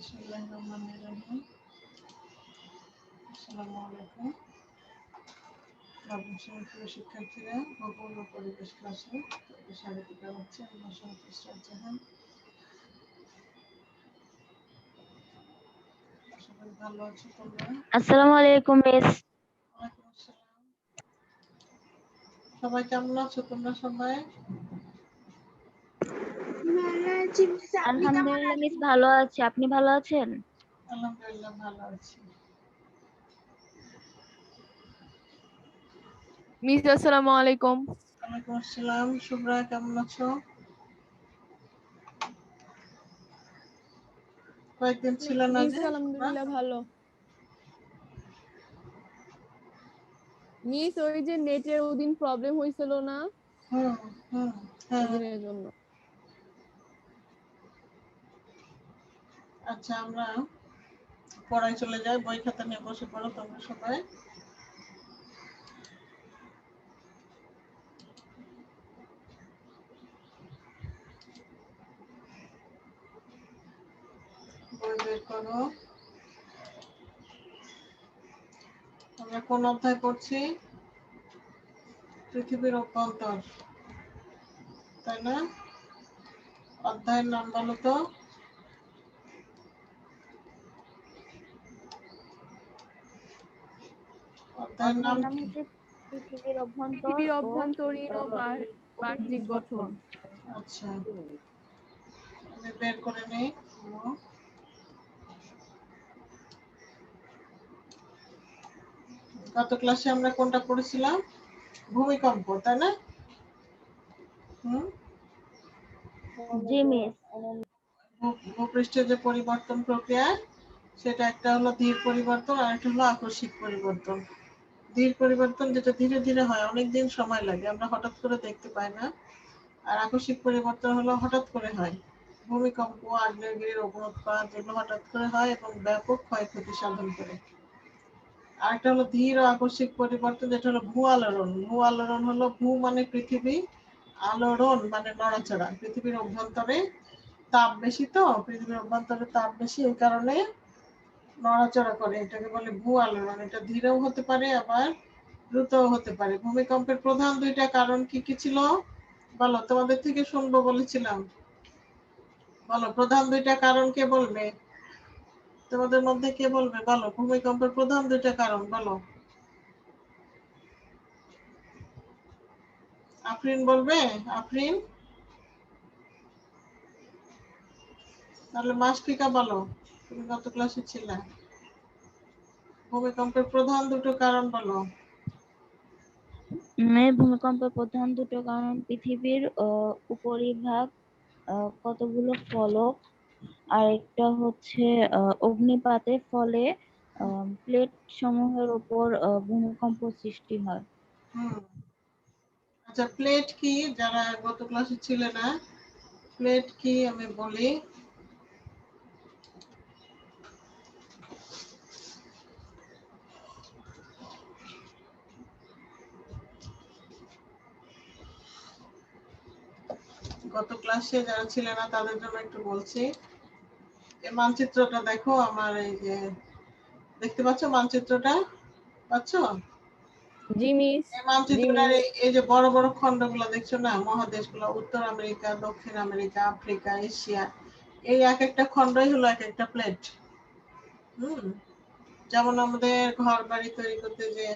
বিসমিল্লাহির রহমানির রহিম। আসসালামু আলাইকুম। নবম শ্রেণীর প্রিয় শিক্ষার্থীরা, ভূগোল ও পরিবেশ ক্লাসে স্বাগত জানাচ্ছি। আমার সঙ্গে ইসরাত জাহান। সবাই ভালো আছো তোমরা? আসসালামু আলাইকুম মিস। ওয়ালাইকুম আসসালাম। সবাই কেমন আছো তোমরা সবাই? আলহামদুলিল্লাহ মিস, ভালো আছি। আপনি ভালো আছেন? আলহামদুলিল্লাহ ভালো আছি। মিস আসসালামু আলাইকুম। ওয়ালাইকুম আসসালাম। শুভ্রা কেমন আছো? কয়েকদিন ছিল না মিস যে? আলহামদুলিল্লাহ ভালো। মিস ওই যে নেটের ওদিন প্রবলেম হয়েছিল না, হুম হুম হ্যাঁ। ওদিনের জন্য। আচ্ছা, আমরা পড়ায় চলে যাই। বই খাতা নিয়ে বসে পড়ো তোমরা সবাই। বই বের করো। আমরা কোন অধ্যায় পড়ছি? পৃথিবীর অভ্যন্তর, তাই না? অধ্যায়ের নাম বলো তো। অধ্যায়ের নাম নাম কি? হচ্ছে পৃথিবীর পৃথিবীর অভ্যন্তর ও অভ্যন্তরীণ ও বাহ্যিক গঠন। আচ্ছা, আমি বের করে নেই। গত ক্লাসে আমরা কোনটা পড়েছিলাম? ভূমিকম্প, তাই না? জি মিস। ভূপৃষ্ঠের যে পরিবর্তন প্রক্রিয়া, সেটা একটা হলো ধীর পরিবর্তন আর একটা হলো আকস্মিক পরিবর্তন। ধীর পরিবর্তন যেটা ধীরে ধীরে হয়, অনেকদিন সময় লাগে, আমরা হঠাৎ করে দেখতে পাই না। আর আকস্মিক পরিবর্তন হলো হঠাৎ করে হয়। ভূমিকম্প, আগ্নেয়গিরির অগ্ন্যুৎপাত, যেগুলো হঠাৎ করে হয় এবং ব্যাপক ক্ষয়ক্ষতি সাধন করে। আরেকটা হলো ধীর ও আকস্মিক পরিবর্তন, যেটা হলো ভূ আলোড়ন। ভূ আলোড়ন হলো, ভূ মানে পৃথিবী, আলোড়ন মানে নড়াচড়া। পৃথিবীর অভ্যন্তরে তাপ বেশি, তো পৃথিবীর অভ্যন্তরে তাপ বেশি, এই কারণে নড়াচড়া করে, এটাকে বলে ভূ আলোড়ন। এটা ধীরেও হতে পারে, আবার দ্রুতও হতে পারে। ভূমিকম্পের প্রধান দুইটা কারণ কি কি ছিল বলো, তোমাদের থেকে শুনবো বলেছিলাম। বলো, প্রধান দুইটা কারণ কে বলবে? তোমাদের মধ্যে কে বলবে? বলো, ভূমিকম্পের প্রধান দুইটা কারণ বলো। আফরিন বলবে? আফরিন? তাহলে মাসফিকা বলো, তুমি গত ক্লাসে ছিলে। ভূমিকম্পের প্রধান দুটো কারণ বলো। ভূমিকম্পের প্রধান দুটো কারণ পৃথিবীর উপরিভাগ কতগুলো ফলক, আর একটা হচ্ছে অগ্নিপাতের ফলে প্লেট সমূহের উপর ভূমিকম্প সৃষ্টি হয়। আচ্ছা, প্লেট কি? যারা গত ক্লাসে ছিলে না, প্লেট কি আমি বলি। গত ক্লাসে যারা ছিল না তাদের জন্য একটু বলছি। এই মানচিত্রটা দেখো আমার, এই যে দেখতে পাচ্ছ মানচিত্রটা? পাচ্ছ? জি মিস। এই মানচিত্রটার এই যে বড় বড় খণ্ডগুলো দেখছো না, মহাদেশগুলো, উত্তর আমেরিকা, দক্ষিণ আমেরিকা, আফ্রিকা, এশিয়া, এই এক একটা খণ্ডই হলো এক একটা প্লেট। যেমন আমাদের ঘর বাড়ি তৈরি করতে যে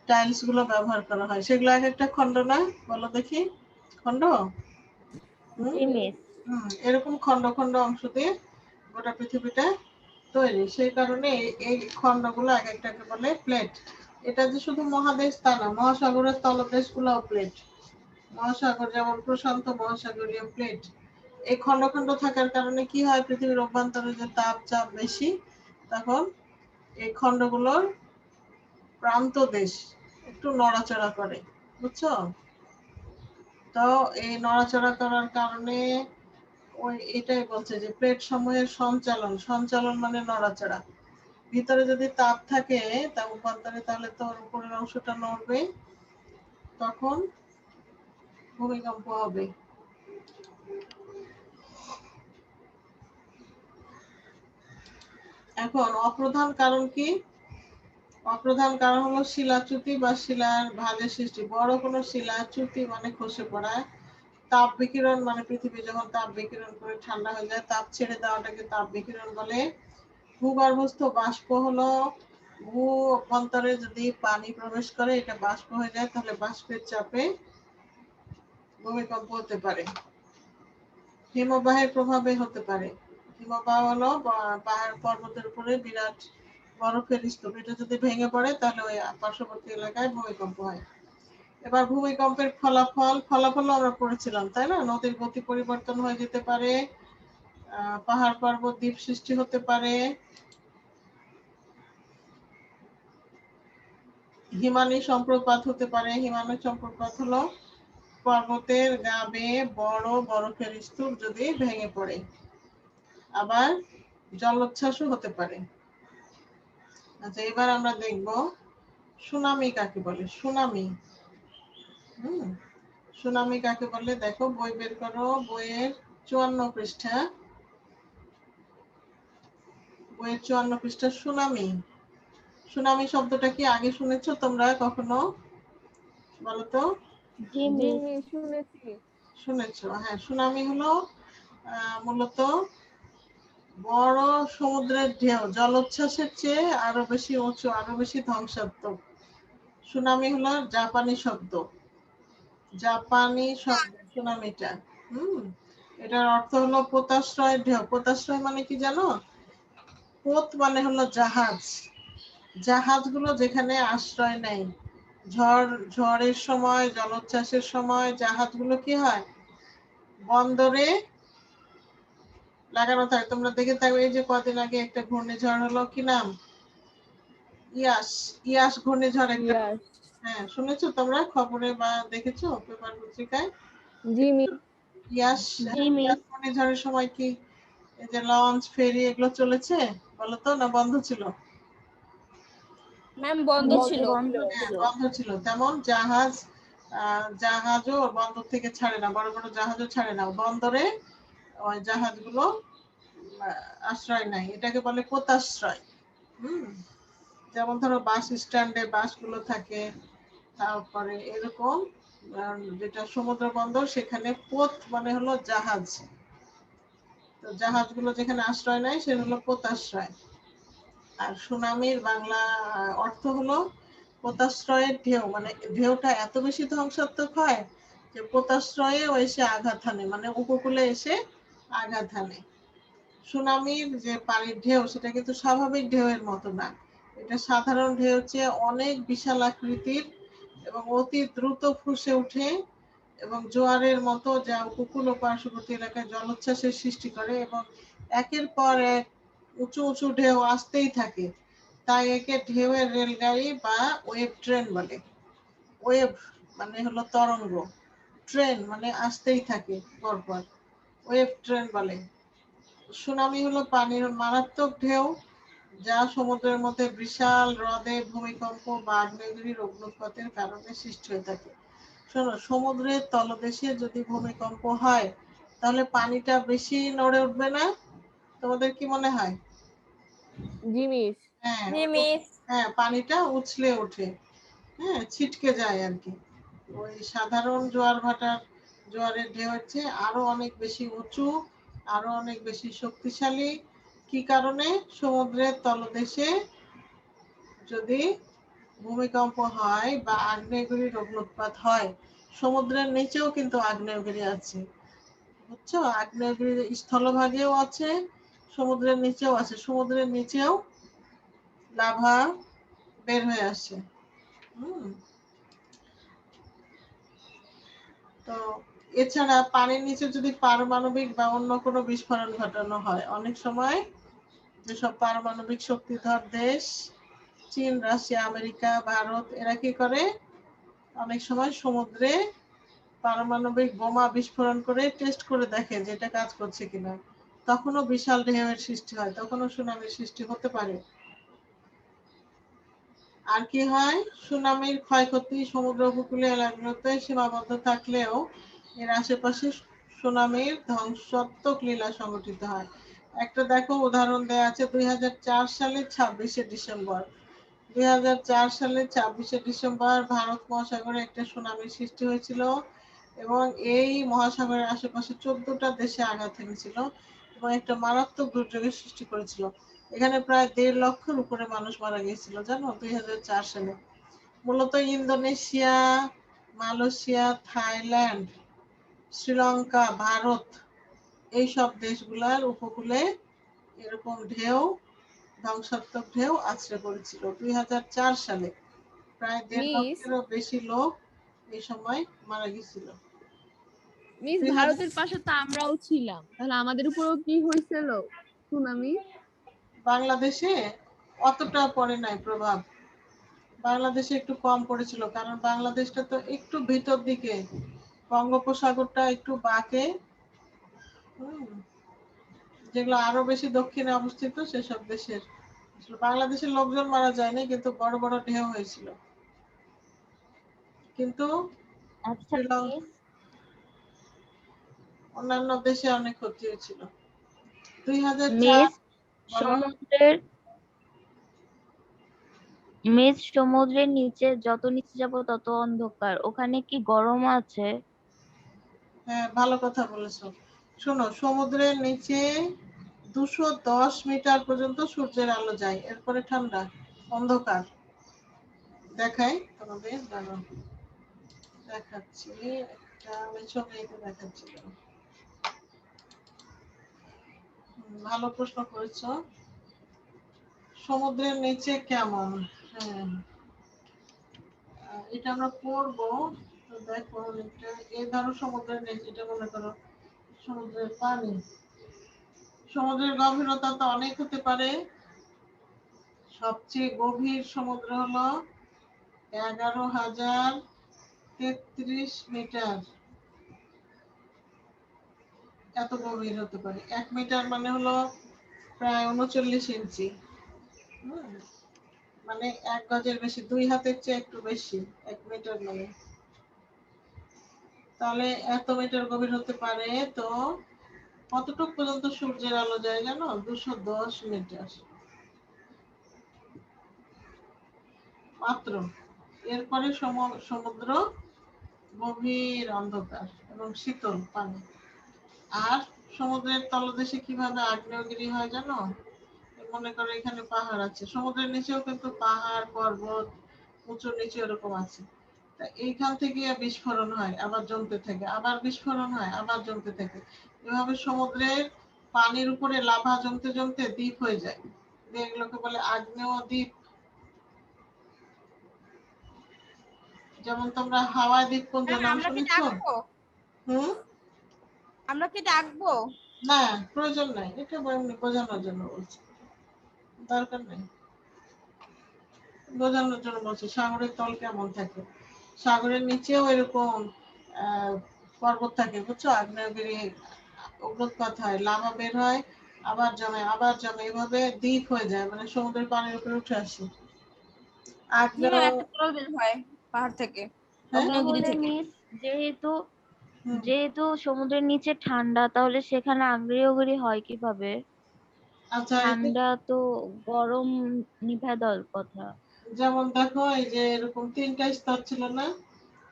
টাইলস গুলো ব্যবহার করা হয়, সেগুলো এক একটা খণ্ড না? বলো দেখি, খণ্ড? জি মিস। এরকম খণ্ড খণ্ড অংশ দিয়ে গোটা পৃথিবীটা তৈরি। সেই কারণে এই খণ্ডগুলো এক একটাকে বলে প্লেট। এটা যে শুধু মহাদেশ তা না, মহাসাগরের তলদেশগুলোও প্লেট। মহাসাগর যেমন প্রশান্ত মহাসাগরীয় প্লেট। এই খণ্ড খণ্ড থাকার কারণে কি হয়, পৃথিবীর অভ্যন্তরে যে তাপ চাপ বেশি, তখন এই খণ্ডগুলোর প্রান্ত দেশ একটু নড়াচড়া করে, বুঝছো? তো এই নড়াচড়া করার কারণে ওই এটাই বলছে যে প্লেট সমূহের সঞ্চালন, সঞ্চালন মানে নড়াচড়া। ভিতরে যদি তাপ থাকে তা উপান্তরে, তাহলে তো উপরের অংশটা নড়বে, তখন ভূমিকম্প হবে। এখন অপ্রধান কারণ কি? অপ্রধান কারণ হলো শিলাচ্যুতি বা শিলার ভাঁজের সৃষ্টি। বড় কোনো শিলাচ্যুতি মানে খসে পড়া, তাপ বিকিরণ মানে পৃথিবী যখন তাপ বিকিরণ করে ঠান্ডা হয়ে যায়, তাপ ছেড়ে দেওয়াটাকে তাপ বিকিরণ বলে। ভূগর্ভস্থ বাষ্প হলো ভূ অভ্যন্তরে যদি পানি প্রবেশ করে এটা বাষ্প হয়ে যায়, তাহলে বাষ্পের চাপে ভূমিকম্প হতে পারে। হিমবাহের প্রভাবে হতে পারে। হিমবাহ হলো পাহাড় পর্বতের উপরে বিরাট বরফের স্তূপ, এটা যদি ভেঙে পড়ে তাহলে ওই পার্শ্ববর্তী এলাকায় ভূমিকম্প হয়। এবার ভূমিকম্পের ফলাফল আমরা পড়েছিলাম, তাই না? নদীর গতি পরিবর্তন হয়ে যেতে পারে, পাহাড় পর্বত দ্বীপ সৃষ্টি হতে পারে, হিমানি সম্প্রপাত হতে পারে। হিমানি সম্প্রপাত হলো পর্বতের গা বেয়ে বড় বরফের স্তূপ যদি ভেঙে পড়ে। আবার জলোচ্ছ্বাসও হতে পারে। আচ্ছা, এবার আমরা দেখব সুনামি কাকে বলে। সুনামি সুনামি কাকে বলে দেখো, বই বের করো, বইয়ের 54 পৃষ্ঠা, বইয়ের 54 পৃষ্ঠা সুনামি। সুনামি শব্দটা কি আগে শুনেছো তোমরা কখনো? বলো তো। জি জি মিস। মিস, শুনেছি। শুনেছো? হ্যাঁ, সুনামি হলো মূলত বড় সমুদ্রের ঢেউ জলোচ্ছ্বাসের চেয়ে আরো বেশি উঁচু, আরো বেশি ধ্বংসাত্মক। সুনামি হলো জাপানি শব্দ, সুনামিটা। এটার অর্থ হলো পোতাশ্রয় ঢেউ। পোতাশ্রয় মানে কি জানো? পোত মানে হলো জাহাজ, জাহাজগুলো যেখানে আশ্রয় নেয়। ঝড়ের সময়, জলোচ্ছ্বাসের সময় জাহাজগুলো কি হয়? বন্দরে লাগানো থাকে। তোমরা দেখে থাকবে, এই যে কদিন আগে একটা ঘূর্ণিঝড় হলো, কি নাম? ইয়াস। ইয়াস ঘূর্ণিঝড় একটা। ইয়াস। হ্যাঁ, শুনেছো তোমরা খবরে বা দেখেছো পেপার পত্রিকায়? জি মিস। ইয়াস। জি ইয়াস মিস। ঘূর্ণিঝড়ের সময় কি এই যে লঞ্চ ফেরি এগুলো চলেছে বলো তো, না বন্ধ ছিল? ম্যাম বন্ধ ছিল। বন্ধ হ্যাঁ, ছিল। বন্ধ ছিল। তেমন জাহাজও বন্দর থেকে ছাড়ে না, বড় বড় জাহাজও ছাড়ে না, বন্দরে ওই জাহাজগুলো আশ্রয় নাই। এটাকে বলে পোতাশ্রয়। যেমন ধরো বাস স্ট্যান্ডে বাসগুলো থাকে, তারপরে এরকম যেটা সমুদ্র বন্দর সেখানে পোত মানে হলো জাহাজ। তো জাহাজগুলো যেখানে আশ্রয় নেয় সেটা হলো পোতাশ্রয়। আর সুনামির বাংলা অর্থ হলো পোতাশ্রয়ের ঢেউ, মানে ঢেউটা এত বেশি ধ্বংসাত্মক হয় যে পোতাশ্রয়ে এসে আঘাত হানে, মানে উপকূলে এসে আঘাত হানে। সুনামির যে পানির ঢেউ সেটা কিন্তু স্বাভাবিক ঢেউয়ের মতো না, এটা সাধারণ ঢেউর চেয়ে অনেক বিশাল আকৃতির এবং অতি দ্রুত ফুসে ওঠে এবং জোয়ারের মতো, যা উপকূল ও পার্শ্ববর্তী এলাকায় জলোচ্ছ্বাসের সৃষ্টি করে এবং একের পর এক উঁচু উঁচু ঢেউ আসতেই থাকে। তাই একে ঢেউয়ের রেলগাড়ি বা ওয়েভ ট্রেন বলে। ওয়েভ মানে হলো তরঙ্গ, ট্রেন মানে আসতেই থাকে পরপর, ওয়েভ ট্রেন বলে। সুনামি হলো পানির মারাত্মক ঢেউ যা সমুদ্রের মধ্যে বিশাল হ্রদে ভূমিকম্প বা আগ্নেয়গিরির অগ্নুৎপাতের কারণে সৃষ্টি হয়ে থাকে। শোনো, সমুদ্রের তলদেশে যদি ভূমিকম্প হয় তাহলে পানিটা বেশি নড়ে উঠবে না? তোমাদের কি মনে হয়? জি মিস। হ্যাঁ, জি মিস। হ্যাঁ, পানিটা উছলে ওঠে, হ্যাঁ, ছিটকে যায় আর কি। ওই সাধারণ জোয়ারের ঢেউ হচ্ছে আরো অনেক বেশি উঁচু, আরো অনেক বেশি শক্তিশালী। কি কারণে? সমুদ্রের তলদেশে যদি ভূমিকম্প হয় বা আগ্নেয়গিরির অগ্নুৎপাত হয়, সমুদ্রের নিচেও কিন্তু আগ্নেয়গিরি আছে, বুঝছো? আগ্নেয়গিরি স্থলভাগেও আছে, সমুদ্রের নিচেও আছে। সমুদ্রের নিচেও লাভা বের হয়ে আসে। হুম তো এছাড়া পানির নিচে যদি পারমাণবিক বা অন্য কোনো বিস্ফোরণ ঘটানো হয়, অনেক সময় যেসব পারমাণবিক শক্তিধর দেশ, চীন, রাশিয়া, আমেরিকা, ভারত, এরা কি করে? অনেক সময় সমুদ্রে পারমাণবিক বোমা বিস্ফোরণ করে টেস্ট করে দেখে যে এটা কাজ করছে কিনা। তখনও বিশাল ঢেউয়ের সৃষ্টি হয়, তখনও সুনামির সৃষ্টি হতে পারে। আর কি হয়? সুনামির ক্ষয়ক্ষতি সমুদ্র উপকূলীয় এলাকাগুলোতে সীমাবদ্ধ থাকলেও এর আশেপাশে সুনামির ধ্বংসাত্মক লীলা সংঘটিত হয়। একটা দেখো উদাহরণ দেয়া আছে 2004 সালে 26শে ডিসেম্বর। 2004 সালে 26শে ডিসেম্বর ভারত মহাসাগরে একটা সুনামির সৃষ্টি হয়েছিল এবং এই মহাসাগরের আশেপাশে 14টা দেশে আঘাত হেনেছিল এবং একটা মারাত্মক দুর্যোগের সৃষ্টি করেছিল। এখানে প্রায় 1.5 লক্ষের উপরে মানুষ মারা গিয়েছিল জানো 2004 সালে। মূলত Indonesia, Malaysia, Thailand, Sri Lanka, Bharat এইসব দেশগুলার উপকূলে এরকম ঢেউ, ধ্বংসাত্মক ঢেউ আছড়ে পড়েছিল 2004 সালে। প্রায় 1.5 মিস লক্ষেরও বেশি লোক এই সময় মারা গিয়েছিল। মিস 2000 ভারতের পাশে তো আমরাও ছিলাম, তাহলে আমাদের উপরেও কি হয়েছিল সুনামি? বাংলাদেশে অতটা পড়ে নাই প্রভাব, বাংলাদেশে একটু কম পড়েছিল কারণ বাংলাদেশটা তো একটু ভিতর দিকে, বঙ্গোপসাগরটা একটু বাঁকে। যেগুলো আরো বেশি দক্ষিণে অবস্থিত সেসব দেশের। বাংলাদেশের লোকজন মারা যায়নি কিন্তু বড় বড় ঢেউ হয়েছিল। কিন্তু আচ্ছা শ্রীলঙ্কা, মিস, অন্যান্য দেশে অনেক ক্ষতি হয়েছিল। 2004 মিস বলো। সমুদ্রের মিস সমুদ্রের নিচে যত নিচে যাব তত অন্ধকার, ওখানে কি গরম আছে? হ্যাঁ, ভালো কথা বলেছো। শোনো, সমুদ্রের নিচে 210 মিটার পর্যন্ত সূর্যের আলো যায়, এরপরে ঠান্ডা, অন্ধকার। দেখাই তোমাদের, দাঁড়াও দেখাচ্ছি, একটা আমি ছবি এঁকে দেখাচ্ছি। ভালো প্রশ্ন করেছো। সমুদ্রের নিচে কেমন? হ্যাঁ, এটা আমরা পড়বো। তো দেখো এটা, এই ধরো সমুদ্রের নিচে, এটা মনে করো সমুদ্রের পানি। সমুদ্রের গভীরতা তো অনেক হতে পারে। সবচেয়ে গভীর সমুদ্র হলো 11,033 মিটার। এত গভীর হতে পারে। 1 মিটার মানে হলো প্রায় 39 ইঞ্চি। হুম, মানে 1 গজের বেশি, 2 হাতের চেয়ে একটু বেশি 1 মিটার মানে। তাহলে এত মিটার গভীর হতে পারে। তো কতটুকু পর্যন্ত সূর্যের আলো যায় জানো? 210 মিটার মাত্র। এরপরে সমুদ্র গভীর অন্ধকার এবং শীতল পানি। আর সমুদ্রের তলদেশে কিভাবে আগ্নেয়গিরি হয় জানো? মনে করো এখানে পাহাড় আছে, সমুদ্রের নিচেও কিন্তু পাহাড়, পর্বত, উঁচু নিচু এরকম আছে। তা এইখান থেকে বিস্ফোরণ হয়, আবার জমতে থাকে, আবার বিস্ফোরণ হয়, আবার জমতে থাকে। এভাবে সমুদ্রের পানির উপরে লাভা জমতে জমতে দ্বীপ হয়ে যায়। এগুলোকে বলে আগ্নেয় দ্বীপ। যেমন তোমরা হাওয়াই দ্বীপপুঞ্জ ম্যাম নাম আমরা কি শুনেছো? ডাকবো? হুম, আমরা কি ডাকবো? না, প্রয়োজন নাই, এটা এমনি বোঝানোর জন্য বলছি, দরকার নেই। বোঝানোর জন্য বলছি সাগরের তল কেমন থাকে। সাগরের নিচেও এরকম আহ পর্বত থাকে, বুঝছো? আগ্নেয়গিরি অগ্নুৎপাত হয়, লাভা বের হয়, আবার জমে, আবার জমে, এভাবে দ্বীপ হয়ে যায়, মানে সমুদ্রের পানির উপরে উঠে আসে জি ম্যাম, আগ্নেয়। একটা তরল বের হয় পাহাড় থেকে, হ্যাঁ, অগ্নেয়গিরি তাহলে থেকে। মিস, যেহেতু হুম। যেহেতু সমুদ্রের নিচে ঠান্ডা, তাহলে সেখানে আগ্নেয়গিরি হয় কিভাবে? আচ্ছা, এতে ঠান্ডা তো গরম নিভা দেওয়ার কথা। যেমন দেখো এই যে এরকম 3টা স্তর ছিল না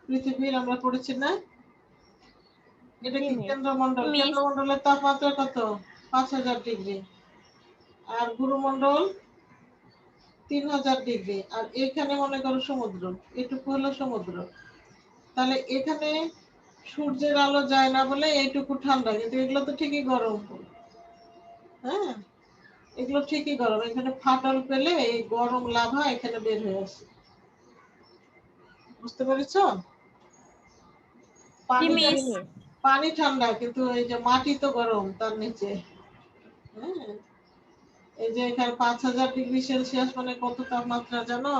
পৃথিবীর, আমরা পড়েছি না? এটা জি কি মিস। কেন্দ্রমণ্ডল, মিস কেন্দ্রমণ্ডলের তাপমাত্রা কত? 5,000 ডিগ্রি। আর গুরুমণ্ডল 3,000 ডিগ্রি। আর এখানে মনে করো সমুদ্র, এটুকু হলো সমুদ্র। তাহলে এখানে সূর্যের আলো যায় না বলে এইটুকু ঠান্ডা, কিন্তু এগুলো তো ঠিকই গরম। হ্যাঁ, এগুলো ঠিকই গরম, এখানে ফাটল পেলে এই গরম লাভা এখানে বের হয়ে আসে। বুঝতে পেরেছো? জি পানিটা, মিস মিস। পানি ঠান্ডা কিন্তু এই যে মাটি তো গরম তার নিচে। হ্যাঁ, এই যে এখানে 5,000 ডিগ্রি সেলসিয়াস মানে কত তাপমাত্রা জানো?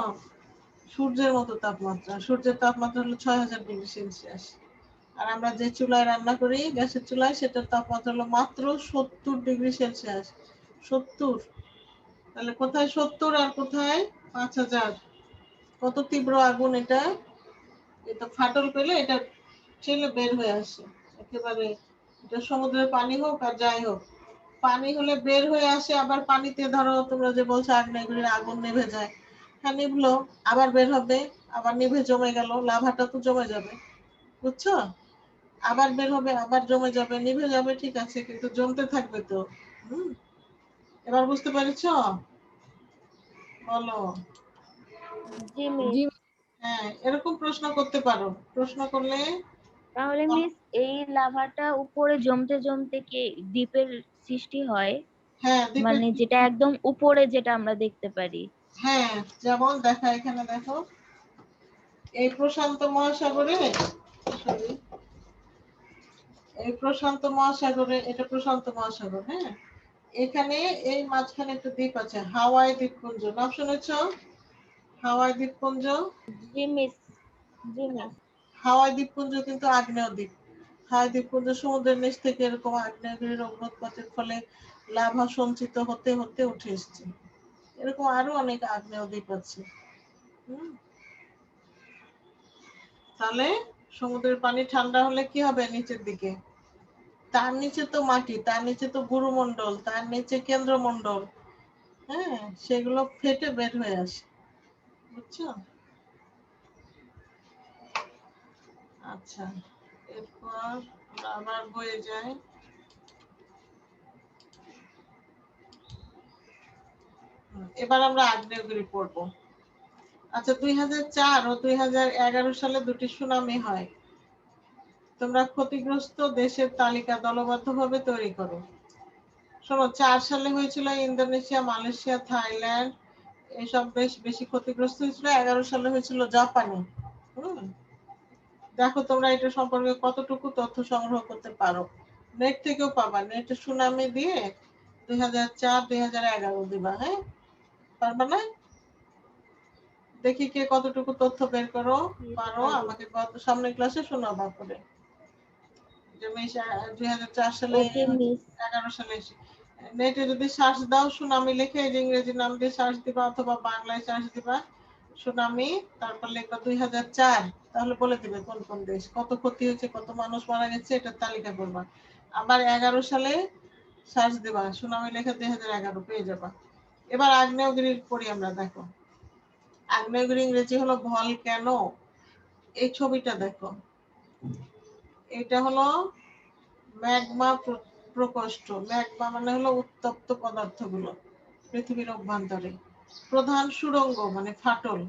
সূর্যের মতো তাপমাত্রা। সূর্যের তাপমাত্রা হলো 6,000 ডিগ্রি সেলসিয়াস। আর আমরা যে চুলায় রান্না করি, গ্যাসের চুলায়, সেটার তাপমাত্রা হলো মাত্র 70 ডিগ্রি সেলসিয়াস। 70। তাহলে কোথায় 70 আর কোথায় 5,000? কত তীব্র আগুন এটা! এটা ফাটল পেলে এটা ঠেলে বের হয়ে আসে একেবারে। এটা সমুদ্রের পানি হোক আর যাই হোক, পানি হলে বের হয়ে আসে, আবার পানিতে ধরো তোমরা যে বলছো আগ্নেয়গিরির আগুন নিভে যায়, হ্যাঁ নিভলো, আবার বের হবে, আবার নিভে জমে গেল, লাভাটা তো জমে যাবে, বুঝছো? আবার বের হবে, আবার জমে যাবে, নিভে যাবে, ঠিক আছে, কিন্তু জমতে থাকবে তো। হুম, এবার বুঝতে পেরেছো? বলো। জি মিস। জি হ্যাঁ, এরকম প্রশ্ন করতে পারো, প্রশ্ন করলে। তাহলে মিস এই লাভাটা উপরে জমতে জমতে কি দ্বীপের সৃষ্টি হয়? হ্যাঁ দ্বীপের, মানে যেটা একদম উপরে যেটা আমরা দেখতে পারি। হ্যাঁ যেমন দেখা এখানে দেখো, এই প্রশান্ত মহাসাগরে, sorry, এই প্রশান্ত মহাসাগরে, এটা প্রশান্ত মহাসাগর, হ্যাঁ, এখানে এই মাঝখানে একটা দ্বীপ আছে হাওয়াই দ্বীপপুঞ্জ, নাম শুনেছ? হাওয়াই দ্বীপপুঞ্জ। জি মিস। জি মিস। হাওয়াই দ্বীপপুঞ্জ কিন্তু আগ্নেয় দ্বীপ। হাওয়াই দ্বীপপুঞ্জ সমুদ্রের নিচ থেকে এরকম আগ্নেয়গিরির অগ্নুৎপাতের ফলে লাভা সঞ্চিত হতে হতে উঠে এসছে। এরকম আরো অনেক আগ্নেয় দ্বীপ আছে। হুম, তাহলে সমুদ্রের পানি ঠান্ডা হলে কি হবে নিচের দিকে? তার নিচে তো মাটি, তার নিচে তো গুরুমণ্ডল, তার নিচে কেন্দ্রমণ্ডল, হ্যাঁ, সেগুলো ফেটে বের হয়ে আসে, বুঝছো? আচ্ছা, এরপর আমরা আবার বয়ে যাই। এবার আমরা আগ্নেয়গিরি পড়বো। আচ্ছা, 2004 ও 2011 সালে দুটি সুনামি হয়। তোমরা ক্ষতিগ্রস্ত দেশের তালিকা দলবদ্ধভাবে তৈরি করো। শোনো, 4 সালে হয়েছিল ইন্দোনেশিয়া, মালয়েশিয়া, থাইল্যান্ড, এইসব দেশ বেশি ক্ষতিগ্রস্ত হয়েছিল। 11 সালে হয়েছিল জাপানে। হুম, দেখো তোমরা এটা সম্পর্কে কতটুকু তথ্য সংগ্রহ করতে পারো। নেট থেকেও পাবা, নেটে সুনামি দিয়ে 2004 2011 দিবা, হ্যাঁ, পারবা না? দেখি কে কতটুকু তথ্য বের করো পারো, আমাকে কত সামনের ক্লাসে শোনাবা করে। যে 2004 সালে, ওকে মিস। 11 সালে নেটে যদি সার্চ দাও সুনামি লিখে, এই যে ইংরেজি নাম দিয়ে সার্চ দিবা অথবা বাংলায় সার্চ দিবা সুনামি, তারপর লিখবা 2004, তাহলে বলে দিবে কোন কোন দেশ কত ক্ষতি হয়েছে, কত মানুষ মারা গেছে, এটার তালিকা করবা। আবার 11 সালে সার্চ দিবা সুনামি লেখা 2011, পেয়ে যাবা। এবার আগ্নেয়গিরির পড়ি আমরা, দেখো আগ্নেয়গিরি ইংরেজি হলো ভলক্যানো। এই ছবিটা দেখো, এটা হলো ম্যাগমা প্রকোষ্ঠ। ম্যাগমা মানে হলো উত্তপ্ত পদার্থগুলো পৃথিবীর অভ্যন্তরে। প্রধান সুড়ঙ্গ মানে ফাটল,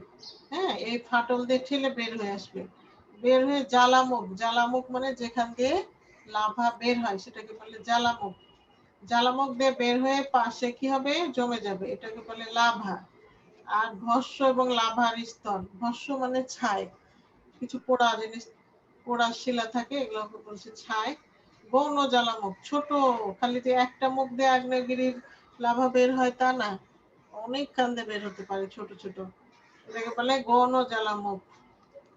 হ্যাঁ, এই ফাটল দিয়ে ঠেলে বের হয়ে আসবে। বের হয়ে জ্বালামুখ, জ্বালামুখ মানে যেখান দিয়ে লাভা বের হয় সেটাকে বলে জ্বালামুখ। জ্বালামুখ দিয়ে বের হয়ে পাশে কি হবে, জমে যাবে, এটাকে বলে লাভা। আর ভস্ম এবং লাভার স্তর, ভস্ম মানে ছাই, কিছু পোড়া জিনিস, পোড়া শিলা থাকে, এগুলোকে বলছে ছাই। গৌণ জ্বালামুখ ছোট, খালি যে একটা মুখ দিয়ে আগ্নেয়গিরির লাভা বের হয় তা না, অনেক কান্দে বের হতে পারে ছোট ছোট, এটাকে বলে গৌণ জ্বালামুখ।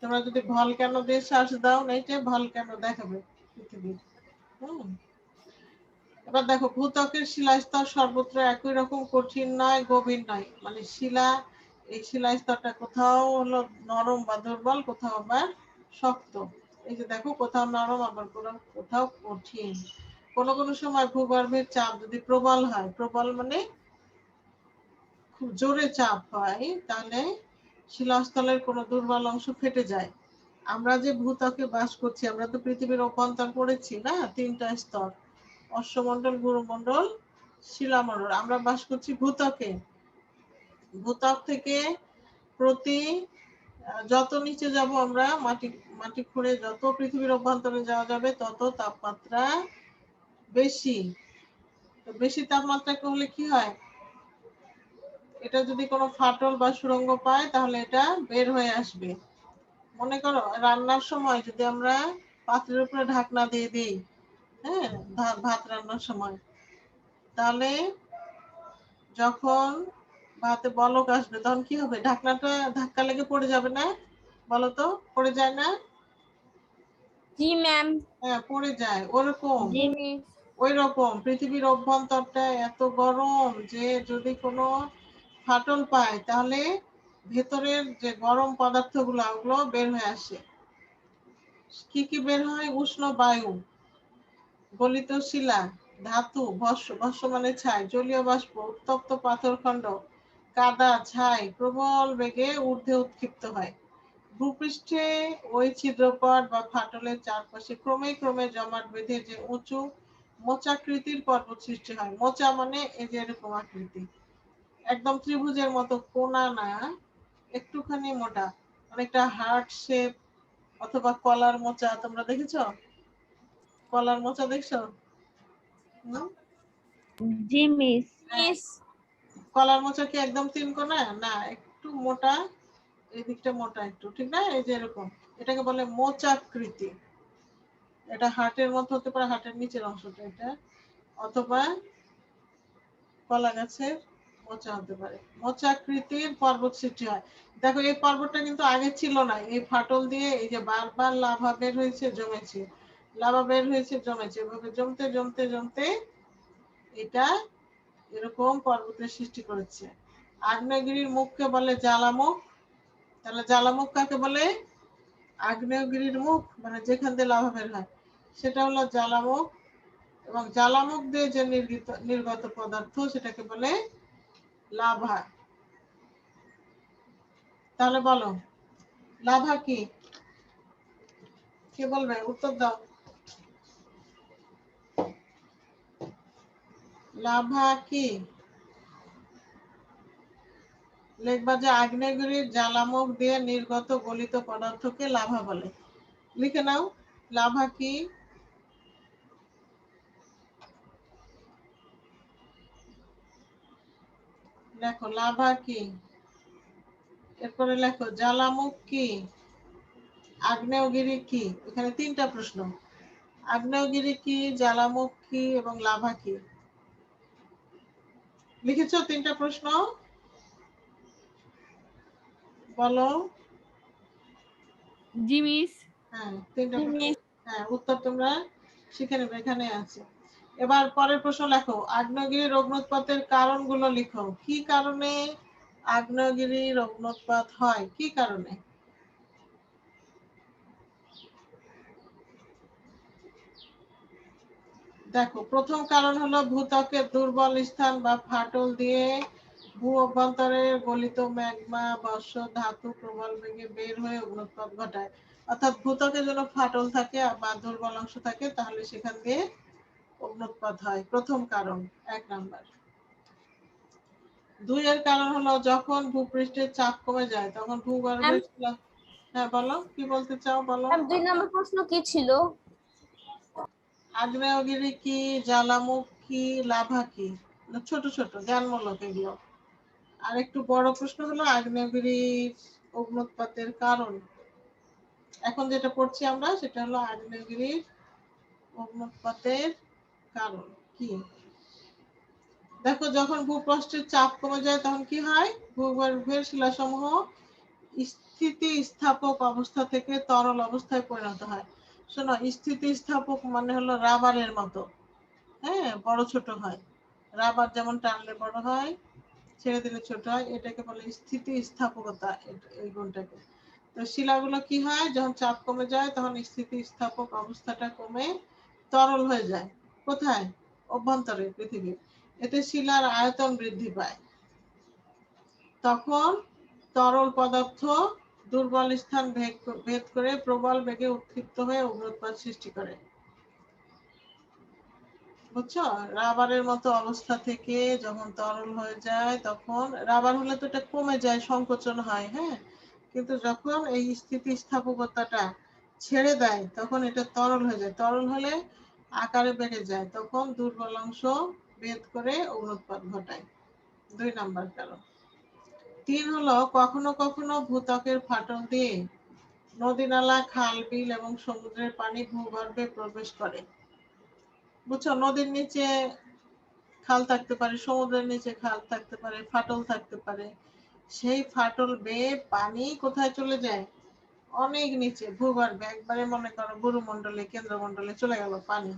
তোমরা যদি ভলক্যানো দিয়ে সার্চ দাও নেটে, ভলক্যানো দেখাবে পৃথিবীর। হুম, এবার দেখো ভূত্বকের শিলাস্তর সর্বত্র একই রকম কঠিন নয়, গভীর নয়, মানে শিলা, এই শিলাস্তরটা কোথাও হলো নরম বা দুর্বল, কোথাও আবার শক্ত। এই যে দেখো কোথাও নরম, আবার কোথাও কঠিন। কোনো কোনো সময় ভূগর্ভের চাপ যদি প্রবল হয়, প্রবল মানে খুব জোরে চাপ হয়, তাহলে শিলাস্থলের কোনো দুর্বল অংশ ফেটে যায়। আমরা যে ভূত্বকে বাস করছি, আমরা তো পৃথিবীর অভ্যন্তর পড়েছি না, 3টা স্তর, অশ্বমণ্ডল, গুরুমণ্ডল, শিলামণ্ডল। আমরা বাস করছি ভূত্বকে। ভূত্বক থেকে প্রতি যত নিচে যাব আমরা, মাটি মাটি খুঁড়ে যত পৃথিবীর অভ্যন্তরে যাওয়া যাবে তত তাপমাত্রা বেশি। তো বেশি তাপমাত্রা হলে কি হয়, এটা যদি কোনো ফাটল বা সুড়ঙ্গ পায় তাহলে এটা বের হয়ে আসবে। মনে করো রান্নার সময় যদি আমরা পাত্রের উপরে ঢাকনা দিয়ে দিই, হ্যাঁ, ভাত রান্নার সময়, তাহলে যখন ভাতে বলক আসবে তখন কি হবে, ঢাকনাটা ধাক্কা লেগে পড়ে যাবে না? বলো তো, পড়ে যায় না? জি ম্যাম। হ্যাঁ, পড়ে যায়। ওরকম, জি মিস। ওই রকম পৃথিবীর অভ্যন্তরটা এত গরম যে যদি কোনো ফাটল পায় তাহলে ভেতরের যে গরম পদার্থগুলো ওগুলো বের হয়ে আসে। কি কি বের হয়, উষ্ণ বায়ু, গলিত শিলা, ধাতু, ভস্ম, ভস্ম মানে ছাই, জলীয় বাষ্প, উত্তপ্ত পাথরখণ্ড, কাদা, ছাই প্রবল বেগে ঊর্ধ্বে উৎক্ষিপ্ত হয়। ভূপৃষ্ঠে ওই ছিদ্রপট বা ফাটলের চারপাশে ক্রমে ক্রমে জমাট বেঁধে যে উঁচু মোচাকৃতির পর্বত সৃষ্টি হয়। মোচা মানে এই যে এরকম আকৃতি, একদম ত্রিভুজের মতো, কোনা না, একটুখানি মোটা, অনেকটা হার্ট শেপ অথবা কলার মোচা। তোমরা দেখেছো কলার মোচা? দেখছো? হুম? জি মিস। মিস কলার মোচা কি একদম তিন কোনা না, একটু মোটা, এই দিকটা মোটা একটু, ঠিক না? এই যে এরকম, এটাকে বলে মোচাকৃতি। এটা হার্টের মতো হতে পারে, হার্টের নিচের অংশটা এটা, অথবা কলা গাছের মোচা হতে পারে। মোচাকৃতির পর্বত সৃষ্টি হয়। দেখো এই পর্বতটা কিন্তু আগে ছিল না, এই ফাটল দিয়ে এই যে বারবার লাভা বের হয়েছে, জমেছে, লাভা বের হয়েছে, জমেছে, এভাবে জমতে জমতে জমতে এটা এরকম পর্বতের সৃষ্টি করেছে। আগ্নেয়গিরির মুখকে বলে জ্বালামুখ। তাহলে জ্বালামুখ কাকে বলে? আগ্নেয়গিরির মুখ মানে যেখান দিয়ে লাভা বের হয় সেটা হলো জ্বালামুখ, এবং জ্বালামুখ দিয়ে যে নির্গত পদার্থ সেটাকে বলে লাভা। তাহলে বলো লাভা কি? কে বলবে? উত্তর দাও। লাভা কি? লিখবা যে আগ্নেয়গিরির জ্বালামুখ দিয়ে নির্গত গলিত পদার্থকে লাভা বলে। লিখে নাও লাভা কি। লেখো লাভা কি, এরপরে লেখো জ্বালামুখ কি, আগ্নেয়গিরি কি। এখানে তিনটা প্রশ্ন, আগ্নেয়গিরি কি, জ্বালামুখ কি এবং লাভা কি। লিখেছো তিনটা প্রশ্ন? বলো। জি মিস। হ্যাঁ তিনটা প্রশ্ন, হ্যাঁ উত্তর তোমরা শিখে নেবে, এখানে আছে। এবার পরের প্রশ্ন লেখো, আগ্নেয়গিরির অগ্নুৎপাতের কারণগুলো লিখো। কি কারণে আগ্নেয়গিরির অগ্নুৎপাত হয়? কি কারণে? দেখো প্রথম কারণ হলো ভূত্বকের দুর্বল স্থান বা ফাটল দিয়ে ভূ অভ্যন্তরের গলিত ম্যাগমা বর্ষ ধাতু প্রবল বেগে বের হয়ে অগ্নুৎপাত ঘটায়। অর্থাৎ ভূত্বকে যেন ফাটল থাকে বা দুর্বল অংশ থাকে, তাহলে সেখান দিয়ে অগ্নুৎপাত হয়, প্রথম কারণ, এক নাম্বার। দুই এর কারণ হলো যখন ভূপৃষ্ঠের চাপ কমে যায় তখন ভূগর্ভের হ্যাঁ বলো, কি বলতে চাও বলো। 2 নম্বর প্রশ্ন কি ছিল? আগ্নেয়গিরি কি, জ্বালামুখ কি, লাভা কি। ছোট ছোট জ্ঞানমূলক এগুলো। আর একটু বড় প্রশ্ন হলো আগ্নেয়গিরির অগ্নুৎপাতের কারণ। এখন যেটা পড়ছি আমরা সেটা হলো আগ্নেয়গিরির অগ্নুৎপাতের কারণ কি। দেখো যখন ভূপৃষ্ঠের চাপ কমে যায় তখন কি হয়, ভূগর্ভের শিলাসমূহ স্থিতিস্থাপক অবস্থা থেকে তরল অবস্থায় পরিণত হয়। শোনো, স্থিতিস্থাপক মানে হলো রাবারের মতো, হ্যাঁ বড় ছোট হয়। রাবার যেমন টানলে বড় হয়, ছেড়ে দিলে ছোট হয়, এটাকে বলে স্থিতিস্থাপকতা, এই গুণটাকে। তো শিলাগুলো কি হয়, যখন চাপ কমে যায় তখন স্থিতিস্থাপক অবস্থাটা কমে তরল হয়ে যায়। কোথায়? অভ্যন্তরে, পৃথিবীর। এতে শিলার আয়তন বৃদ্ধি পায়। তখন তরল পদার্থ দুর্বল স্থান ভেদ করে প্রবল বেগে উৎক্ষিপ্ত হয়ে অগ্নুৎপাত সৃষ্টি করে। বুঝছো? রাবারের মতো অবস্থা থেকে যখন তরল হয়ে যায়, তখন রাবার হলে তো এটা কমে যায়, সংকোচন হয়, হ্যাঁ, কিন্তু যখন এই স্থিতিস্থাপকতাটা ছেড়ে দেয় তখন এটা তরল হয়ে যায়। তরল হলে আকারে বেড়ে যায়, তখন দুর্বল অংশ ভেদ করে অগ্নুৎপাত ঘটায়। 2 নাম্বার কারণ। 3 হলো কখনো কখনো ভূত্বকের ফাটল দিয়ে নদী নালা, খাল বিল এবং সমুদ্রের পানি ভূগর্ভে প্রবেশ করে। বুঝছো? নদীর নিচে খাল থাকতে পারে, সমুদ্রের নিচে খাল থাকতে পারে, ফাটল থাকতে পারে। সেই ফাটল বেয়ে পানি কোথায় চলে যায়? অনেক নিচে, ভূগর্ভে, একবারে মনে করো গুরুমণ্ডলে, কেন্দ্রমণ্ডলে চলে গেল পানি।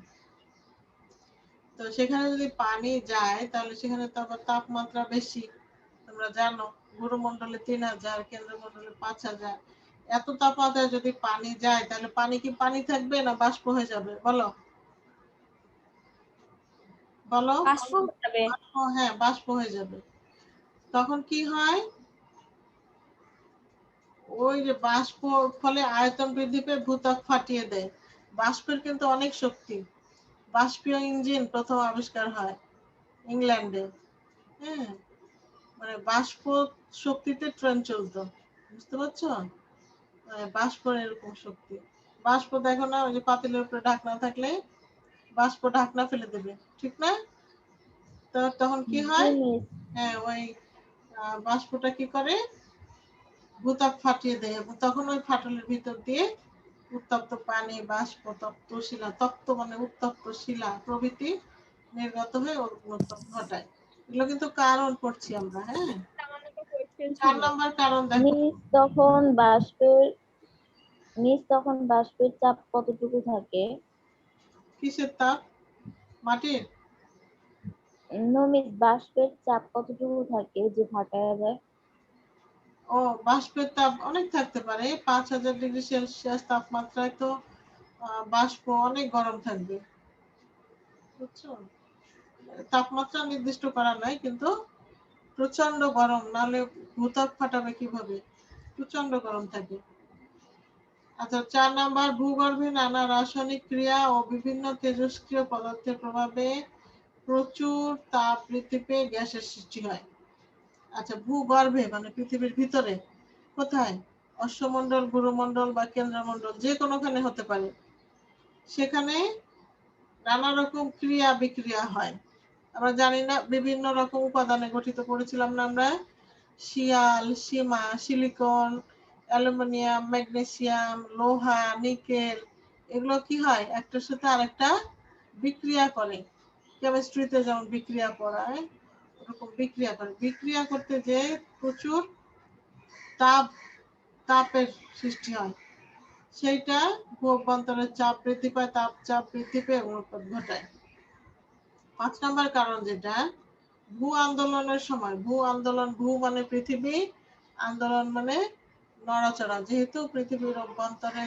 তো সেখানে যদি পানি যায় তাহলে সেখানে তো আবার তাপমাত্রা বেশি। তোমরা জানো গুরুমণ্ডলে 3000, কেন্দ্রমণ্ডলে 5000। এত তাপমাত্রায় যদি পানি যায় তাহলে পানি কি পানি থাকবে না বাষ্প হয়ে যাবে বলো? বলো। বাষ্প হয়ে যাবে। হ্যাঁ, বাষ্প হয়ে যাবে। তখন কি হয়, ওই যে বাষ্প ফলে আয়তন বৃদ্ধি পেয়ে ভূত্বক ফাটিয়ে দেয়। বাষ্পের কিন্তু অনেক শক্তি। বাষ্পীয় ইঞ্জিন প্রথম আবিষ্কার হয় ইংল্যান্ডে। হ্যাঁ, মানে বাষ্প শক্তিতে ট্রেন চলতো, বুঝতে পারছো? বাষ্পের এরকম শক্তি। বাষ্প দেখো না, ওই যে পাতিলের উপরে ঢাকনা থাকলে বাষ্প ঢাকনা ফেলে দেবে, ঠিক না? তো তখন কি জি হয়, মিস। হ্যাঁ ওই বাষ্পটা কি করে, ভূত্বক ফাটিয়ে দেয় এবং তখন ওই ফাটলের ভিতর দিয়ে উত্তপ্ত পানি, বাষ্প, তপ্ত শিলা, তপ্ত মানে উত্তপ্ত শিলা প্রভৃতি নির্গত হয়ে অগ্নুৎপাত ঘটায়। এগুলো কিন্তু কারণ পড়ছি আমরা। হ্যাঁ, আমার একটা কোয়েশ্চেন 4 ছিল। নাম্বার কারণ দেখো। নিচ তখন বাষ্পের চাপ কতটুকু থাকে? কিসের তাপ? মাটির? মিস, বাষ্পের চাপ কতটুকু থাকে যে ফাটায় যায়? ও, বাষ্পের তাপ অনেক থাকতে পারে। 5000 ডিগ্রি সেলসিয়াস তাপমাত্রায় তো বাষ্প অনেক গরম থাকবে, বুঝছো? তাপমাত্রা নির্দিষ্ট করা নাই, কিন্তু প্রচন্ড গরম, নাহলে ভূত্বক ফাটাবে কিভাবে? প্রচন্ড গরম থাকে। আচ্ছা, 4 নাম্বার, ভূগর্ভে নানা রাসায়নিক ক্রিয়া ও বিভিন্ন তেজস্ক্রিয় পদার্থের প্রভাবে প্রচুর তাপ বৃদ্ধি পেয়ে গ্যাসের সৃষ্টি হয়। আচ্ছা, ভূগর্ভে মানে পৃথিবীর ভিতরে, কোথায়? অশ্বমণ্ডল, গুরুমণ্ডল বা কেন্দ্রমণ্ডল, যে কোনোখানে হতে পারে। সেখানে নানা রকম ক্রিয়া বিক্রিয়া হয়। আমরা জানি না, বিভিন্ন রকম উপাদানে গঠিত, করেছিলাম না আমরা? শিয়াল, সীমা, সিলিকন, অ্যালুমিনিয়াম, ম্যাগনেসিয়াম, লোহা, নিকেল, এগুলো কি হয়, একটার সাথে আরেকটা বিক্রিয়া করে। কেমিস্ট্রিতে যেমন বিক্রিয়া করায়, ওরকম বিক্রিয়া করে। বিক্রিয়া করতে যে প্রচুর তাপ তাপের সৃষ্টি হয়, সেইটা ভূ অভ্যন্তরের চাপ বৃদ্ধি পায়, তাপ চাপ বৃদ্ধি পেয়ে অগ্নুৎপাত ঘটায়। 5 নাম্বার কারণ যেটা, ভূ আন্দোলনের সময়, ভূ আন্দোলন, ভূ মানে পৃথিবী, আন্দোলন মানে নড়াচড়া। যেহেতু পৃথিবীর অভ্যন্তরে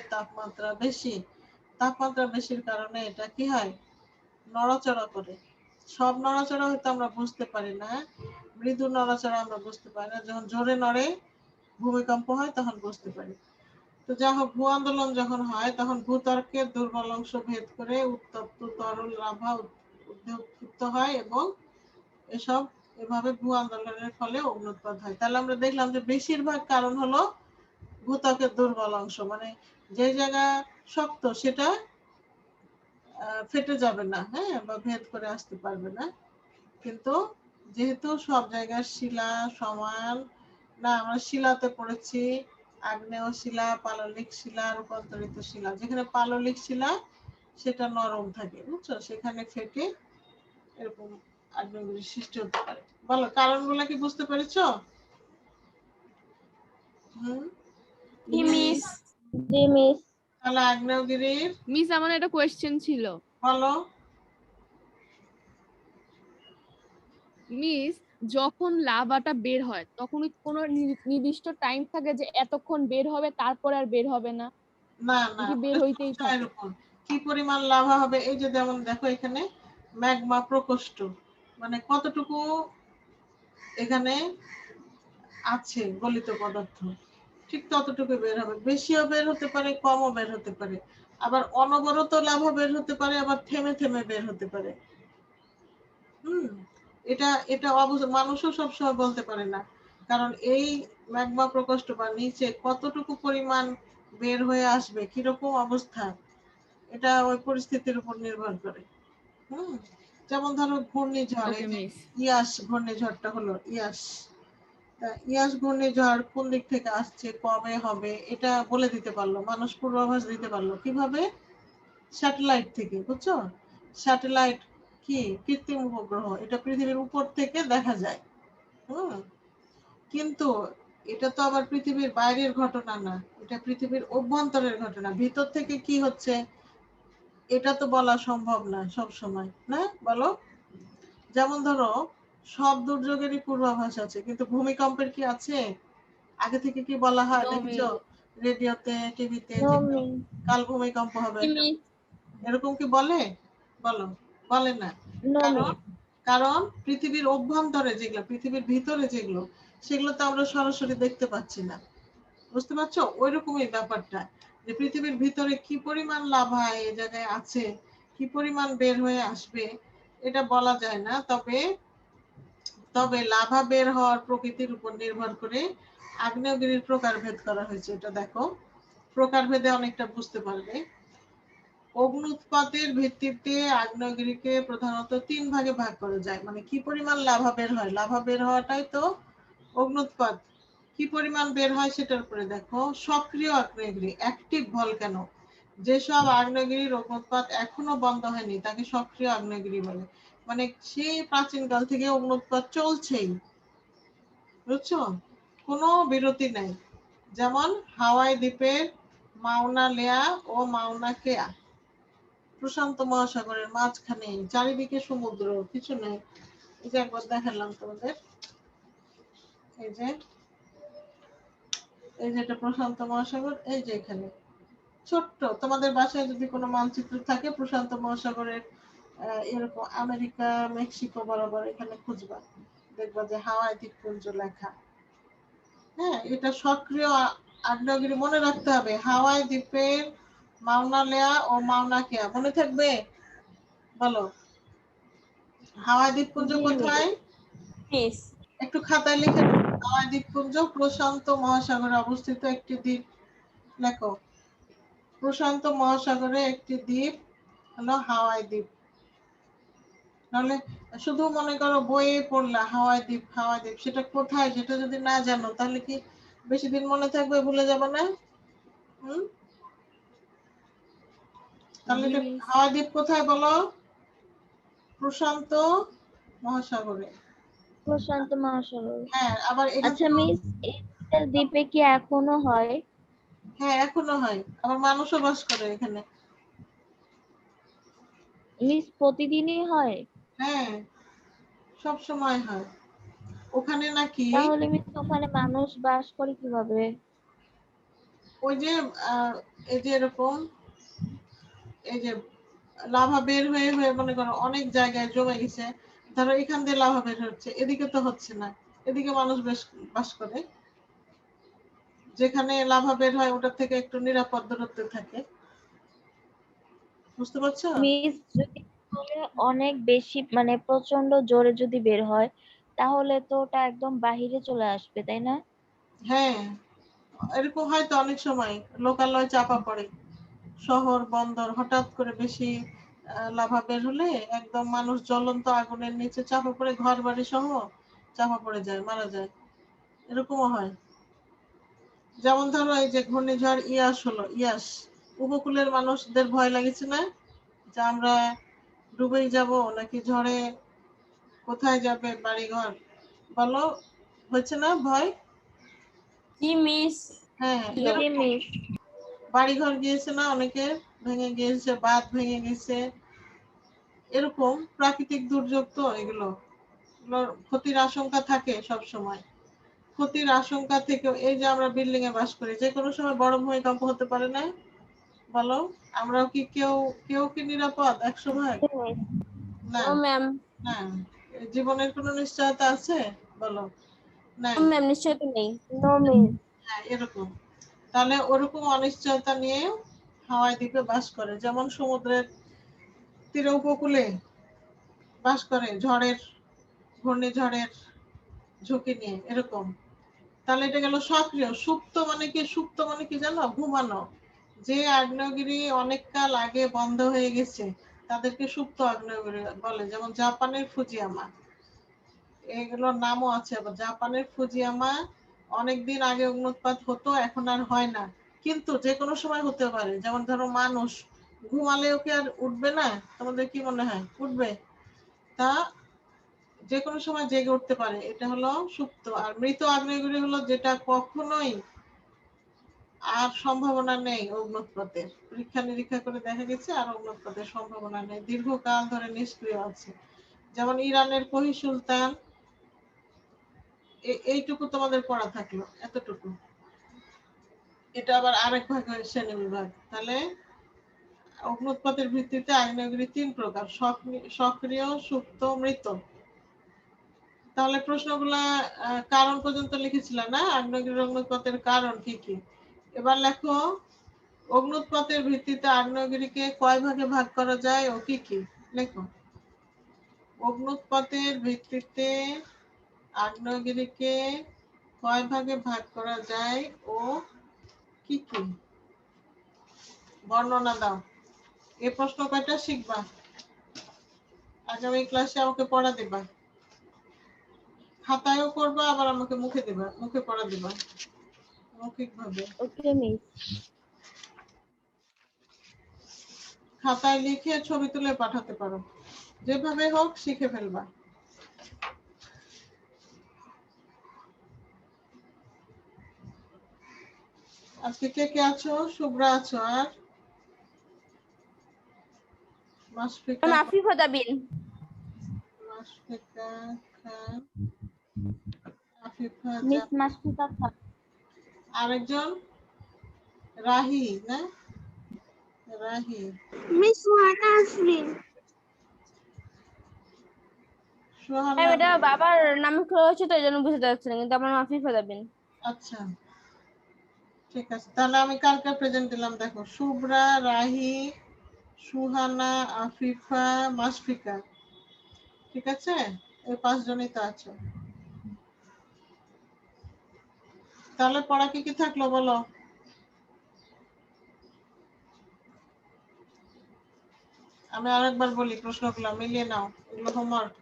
তাপমাত্রা বেশির কারণে এটা কি হয়, নড়াচড়া করে। সব নড়াচড়া হয়তো আমরা বুঝতে পারি না, মৃদু নড়াচড়া আমরা বুঝতে পারি না, যখন জোরে নড়ে, ভূমিকম্প হয়, তখন বুঝতে পারি। তো যা হোক, ভূ আন্দোলন যখন হয় তখন ভূত্বকের দুর্বল অংশ ভেদ করে উত্তপ্ত তরল লাভা উদ্যুক্ত হয় এবং এসব এভাবে ভূ আন্দোলনের ফলে অগ্নুৎপাত হয়। তাহলে আমরা দেখলাম যে বেশিরভাগ কারণ হলো ভূত্বকের দুর্বল অংশ, মানে যে জায়গা শক্ত সেটা ফেটে যাবে না, হ্যাঁ, বা ভেদ করে আসতে পারবে না। কিন্তু যেহেতু সব জায়গার শিলা সমান না, আমরা শিলাতে পড়েছি, আগ্নেয় শিলা, পাললিক শিলা, রূপান্তরিত শিলা। যেখানে পাললিক শিলা সেটা নরম থাকে, বুঝছো, সেখানে ফেটে এরকম আগ্নেয়গিরির সৃষ্টি হতে পারে। বলো, কারণগুলো কি বুঝতে পেরেছো? হুম, জি মিস। জি মিস। তাহলে আগ্নেয়গিরির, মিস আমার একটা কোয়েশ্চেন ছিল। বলো। মিস, যখন লাভাটা বের হয় তখন কি কোনো নির্দিষ্ট টাইম থাকে যে এতক্ষণ বের হবে তারপর আর বের হবে না, না না, নাকি বের মানে হইতেই সময়ের থাকে? উপর কি পরিমাণ লাভা হবে। এই যে যেমন দেখো এখানে ম্যাগমা প্রকোষ্ঠ, মানে কতটুকু এখানে আছে গলিত পদার্থ, ঠিক ততটুকু বের হবে। বেশিও বের হতে পারে, কমও বের হতে পারে। আবার অনবরত লাভা বের হতে পারে, আবার থেমে থেমে বের হতে পারে। হুম, এটা এটা মানুষও সবসময় বলতে পারে না, কারণ এই ম্যাগমা প্রকোষ্ঠ বা নিচে কতটুকু পরিমাণ বের হয়ে আসবে, কিরকম অবস্থা, এটা ওই পরিস্থিতির উপর নির্ভর করে। হুম, যেমন ধরো ঘূর্ণিঝড়, ওকে এই যে মিস। ইয়াস ঘূর্ণিঝড়টা হলো, ইয়াস, ইয়াস ঘূর্ণিঝড় কোন দিক থেকে আসছে, কবে হবে, এটা বলে দিতে পারলো মানুষ, পূর্বাভাস দিতে পারলো কিভাবে? স্যাটেলাইট থেকে, বুঝছো? স্যাটেলাইট কি কৃত্রিম উপগ্রহ, এটা পৃথিবীর উপর থেকে দেখা যায়। হুম, কিন্তু এটা তো আবার পৃথিবীর বাইরের ঘটনা না, এটা পৃথিবীর অভ্যন্তরের ঘটনা। ভিতর থেকে কি হচ্ছে এটা তো বলা সম্ভব না সব সময়, না বলো? যেমন ধরো, সব দুর্যোগেরই পূর্বাভাস আছে, কিন্তু ভূমিকম্পের কি আছে? আগে থেকে কি বলা হয়, নো দেখেছো? মিস। রেডিওতে, টিভিতে, নো যে মিস। কাল ভূমিকম্প হবে, জি মিস। এরকম কি বলে? বলো, বলে না। নো কারণ মিস। কারণ পৃথিবীর অভ্যন্তরে যেগুলো, পৃথিবীর ভিতরে যেগুলো, সেগুলো তো আমরা সরাসরি দেখতে পাচ্ছি না। বুঝতে পারছো? ওইরকমই ব্যাপারটা, যে পৃথিবীর ভিতরে কি পরিমাণ লাভা এই জায়গায় আছে, কি পরিমাণ বের হয়ে আসবে, এটা বলা যায় না। তবে তবে লাভা বের হওয়ার প্রকৃতির উপর নির্ভর করে আগ্নেয়গিরির প্রকারভেদ করা হয়েছে। এটা দেখো, প্রকারভেদে অনেকটা বুঝতে পারবে। অগ্নুৎপাতের ভিত্তিতে আগ্নেয়গিরিকে প্রধানত 3 ভাগে ভাগ করা যায়। মানে কি পরিমাণ লাভা বের হয়, লাভা বের হওয়াটাই তো অগ্নুৎপাত। কি পরিমাণ বের হয় সেটার উপরে দেখো। সক্রিয় আগ্নেয়গিরি, অ্যাক্টিভ ভলক্যানো, যেসব আগ্নেয়গিরির অগ্নুৎপাত এখনো বন্ধ হয়নি তাকে সক্রিয় আগ্নেয়গিরি বলে। মানে সেই প্রাচীনকাল থেকে অগ্নুৎপাত চলছেই, বুঝছো? কোনো বিরতি নাই। যেমন হাওয়াই দ্বীপের মাউনা লেয়া ও মাউনা কেয়া, প্রশান্ত মহাসাগরের মাঝখানে, চারিদিকে সমুদ্র, কিছু নেই। এই যে একবার দেখালাম তোমাদের, এই যে এটা প্রশান্ত মহাসাগর, এই যে এখানে ছোট্ট, তোমাদের বাসায় যদি কোনো মানচিত্র থাকে প্রশান্ত মহাসাগরের এরকম আমেরিকা মেক্সিকো বরাবর এখানে খুঁজবা, দেখবা যে হাওয়াই দ্বীপপুঞ্জ লেখা। হ্যাঁ, এটা সক্রিয় আগ্নেয়গিরি, মনে রাখতে হবে। হাওয়াই দ্বীপের মাউনা লেয়া ও মাউনা কেয়া, মনে থাকবে? বলো, হাওয়াই দ্বীপপুঞ্জ জি কোথায়? মিস। একটু খাতায় লিখে। হাওয়াই দ্বীপপুঞ্জ প্রশান্ত মহাসাগরে অবস্থিত একটি দ্বীপ। লেখো, প্রশান্ত মহাসাগরে একটি দ্বীপ হলো হাওয়াই দ্বীপ। তাহলে শুধু মনে করো বইয়ে পড়লা হাওয়াই দ্বীপ, হাওয়াই দ্বীপ, সেটা কোথায় সেটা যদি না জানো তাহলে কি বেশি দিন মনে থাকবে? ভুলে যাবে না? হুম, তাহলে জি এটা মিস। হাওয়াই দ্বীপ কোথায় বলো? প্রশান্ত মহাসাগরে। প্রশান্ত মহাসাগর। হ্যাঁ, আবার এখান আচ্ছা থেকে, মিস, এই দ্বীপে কি এখনো হয়? হ্যাঁ এখনো হয়, আবার মানুষও বাস করে এখানে। মিস প্রতিদিনই হয়? হ্যাঁ, সব সময় হয় ওখানে নাকি। তাহলে মিস ওখানে মানুষ বাস করে কিভাবে? ওই যে এই যে এরকম, এই যে লাভা বের হয়ে হয়ে মনে করো অনেক জায়গায় জমে গেছে, ধরো এখান দিয়ে লাভা বের হচ্ছে, এদিকে তো হচ্ছে না, এদিকে মানুষ বেশ বাস করে। যেখানে লাভা বের হয় ওটার থেকে একটু নিরাপদ দূরত্বে থাকে। বুঝতে পারছো? মিস যদি তাহলে অনেক বেশি মানে প্রচন্ড জোরে যদি বের হয় তাহলে তো ওটা একদম বাহিরে চলে আসবে, তাই না? হ্যাঁ, এরকম হয়তো অনেক সময় লোকালয় চাপা পড়ে, শহর বন্দর হঠাৎ করে বেশি লাভা বের হলে একদম মানুষ জ্বলন্ত আগুনের নিচে চাপা পড়ে, ঘর বাড়ি সহ চাপা পড়ে যায়, মারা যায়। এরকমও হয়। যেমন ধরো এই যে ঘূর্ণিঝড় ইয়াস হলো, ইয়াস, উপকূলের মানুষদের ভয় লাগেছে না, যে আমরা ডুবেই যাব নাকি ঝড়ে কোথায় যাবে বাড়িঘর, বলো, হচ্ছে না ভয়? জি মিস। হ্যাঁ, ছিল। জি এরকম মিস। বাড়িঘর গিয়েছে না অনেকের, ভেঙে গিয়েছে, বাঁধ ভেঙে গেছে। এরকম প্রাকৃতিক দুর্যোগ তো এগুলো, এগুলোর ক্ষতির আশঙ্কা থাকে সব সময়। ক্ষতির আশঙ্কা থেকেও এই যে আমরা বিল্ডিং এ বাস করি, যে কোনো সময় বড় ভূমিকম্প হতে পারে না, বলো? আমরাও কি কেউ কেউ কি নিরাপদ 100 ভাগ? জি মিস। না, নো ম্যাম। না। জীবনের কোনো নিশ্চয়তা আছে? বলো, নাই। নো ম্যাম, নিশ্চয় তো নেই। No miss. হ্যাঁ, এরকম। তাহলে ওরকম অনিশ্চয়তা নিয়ে হাওয়াই দ্বীপে বাস করে, যেমন সমুদ্রের তীরে উপকূলে বাস করে ঝড়ের, ঘূর্ণিঝড়ের ঝুঁকি নিয়ে, এরকম। তাহলে এটা গেল সক্রিয়। সুপ্ত মানে কি? সুপ্ত মানে কি জানো? ঘুমানো। যে আগ্নেয়গিরি অনেক কাল আগে বন্ধ হয়ে গেছে তাদেরকে সুপ্ত আগ্নেয়গিরি বলে। যেমন জাপানের ফুজিয়ামা, এগুলোর নামও আছে। আবার জাপানের ফুজিয়ামা অনেকদিন আগে অগ্নুৎপাত হতো, এখন আর হয় না, কিন্তু যে কোনো সময় হতে পারে। যেমন ধরো মানুষ ঘুমালেও কি আর উঠবে না? তোমাদের কি মনে হয় উঠবে? তা যে কোনো সময় জেগে উঠতে পারে, এটা হলো সুপ্ত। আর মৃত আগ্নেয়গিরি হলো যেটা কখনোই আর সম্ভাবনা নেই অগ্নুৎপাতের, পরীক্ষা নিরীক্ষা করে দেখা গেছে আর অগ্নুৎপাতের সম্ভাবনা নেই, দীর্ঘকাল ধরে নিষ্ক্রিয় আছে। যেমন ইরানের কহি সুলতান, এইটুকু তোমাদের পড়া থাকলো, এতটুকু। এটা আবার আরেক ভাগ হয় শ্রেণী বিভাগ। তাহলে অগ্নুৎপাতের ভিত্তিতে আগ্নেয়গিরি 3 প্রকার: সক্রিয়, সুপ্ত, মৃত। তাহলে প্রশ্নগুলা কারণ পর্যন্ত লিখেছিল না, আগ্নেয়গিরির অগ্নুৎপাতের কারণ কি কি। এবার লেখো অগ্নুৎপাতের ভিত্তিতে আগ্নেয়গিরিকে কয় ভাগে ভাগ করা যায় ও কি কি। লেখো অগ্নুৎপাতের ভিত্তিতে আগ্নেয়গিরিকে কয় ভাগে ভাগ করা যায় ও কি কি, বর্ণনা দাও। এই প্রশ্ন কয়টা শিখবা, আগামী ক্লাসে আমাকে পড়া দিবা, খাতায়ও করবা আবার আমাকে মুখে দিবা, মুখে পড়া দিবা মৌখিক ভাবে। ওকে মিস। খাতায় লিখে ছবি তুলে পাঠাতে পারো, যেভাবে হোক শিখে ফেলবা। আজকে কে কে আছো? শুভ্রা আছো, আর মাশফিকা, আফিফা তাবিন। মাশফিকা খান, আফিফা মিস জামান, মাসফিকা খান। আরেকজন রাহি না, রাহি, মিস সুহানা আফরিন। সোহানা। এটা বাবার নামে খোলা হচ্ছে তো এই জন্য বুঝতে পারছি না, কিন্তু আমার নাম আফিফা তাবিন। আচ্ছা ঠিক আছে, তাহলে আমি কালকে প্রেজেন্ট দিলাম। দেখো শুভ্রা, রাহি, সুহানা, আফিফা, মাশফিকা, ঠিক আছে? এই 5 জনই তো আছো। তাহলে পড়া কি কি থাকলো বলো। আমি আরেকবার বলি, প্রশ্নগুলো মিলিয়ে নাও, এগুলো হোমওয়ার্ক।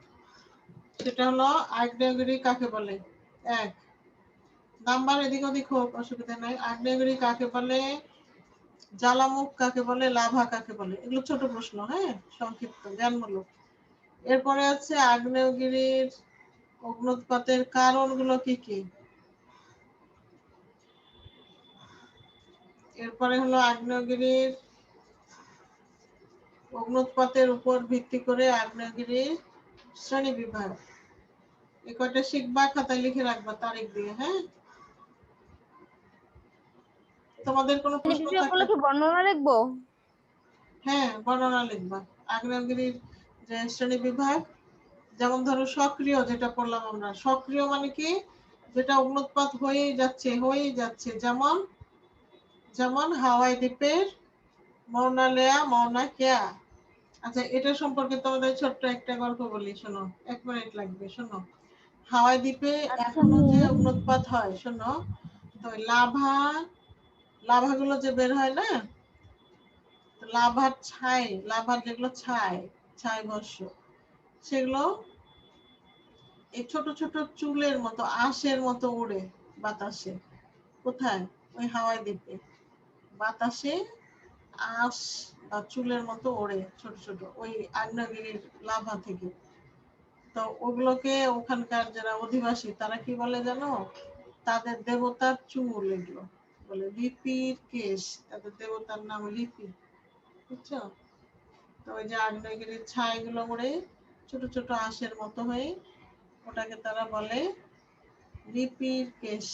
সেটা হলো আগ্নেয়গিরি কাকে বলে। 1 নাম্বার এদিক ওদিক হোক অসুবিধা নাই। আগ্নেয়গিরি কাকে বলে, জ্বালামুখ কাকে বলে, লাভা কাকে বলে। এগুলো ছোট প্রশ্ন, হ্যাঁ, সংক্ষিপ্ত জ্ঞানমূলক। এরপরে আছে আগ্নেয়গিরির অগ্নুৎপাতের কারণগুলো কি কি। এরপরে হলো আগ্নেয়গিরির অগ্নুৎপাতের উপর ভিত্তি করে আগ্নেয়গিরির শ্রেণী বিভাগ। এই কয়টা শিখবা, খাতায় লিখে রাখবা তারিখ দিয়ে, হ্যাঁ। তোমাদের কোনো প্রশ্ন থাকলে কি বর্ণনা লিখবো? হ্যাঁ বর্ণনা লিখবা। আগ্নেয়গিরির যে শ্রেণী বিভাগ, যেমন ধরো সক্রিয়, যেটা পড়লাম আমরা, সক্রিয় মানে কি, যেটা অগ্নুৎপাত হয়েই যাচ্ছে, যেমন যেমন হাওয়াই দ্বীপের মৌনা লেয়া, মৌনা কেয়া। আচ্ছা এটা সম্পর্কে তোমাদের ছোট্ট একটা গল্প বলি, শোনো, 1 মিনিট লাগবে, শোনো। হাওয়াই দ্বীপে আচ্ছা এখনো যে মিস। অগ্নুৎপাত হয়, শোনো, তো লাভাগুলো যে বের হয় না, তো লাভার যেগুলো ছাই ভস্য, সেগুলো এই ছোট ছোট চুলের মতো, আঁশের মতো উড়ে বাতাসে। কোথায়? ওই হাওয়াই দ্বীপে বাতাসে আঁশ বা চুলের মতো ওড়ে ছোট ছোট, ওই আগ্নেয়গিরির লাভা থেকে। তো ওগুলোকে ওখানকার যারা অধিবাসী তারা কি বলে জানো, তাদের দেবতার চুল, এগুলো বলে লিপির কেশ, তাদের দেবতার নাম লিপি, বুঝছো? তো ওই যে আগ্নেয়গিরির ছাইগুলো উড়ে ছোট ছোট আঁশের মতো হয়ে, ওটাকে তারা বলে লিপির কেশ,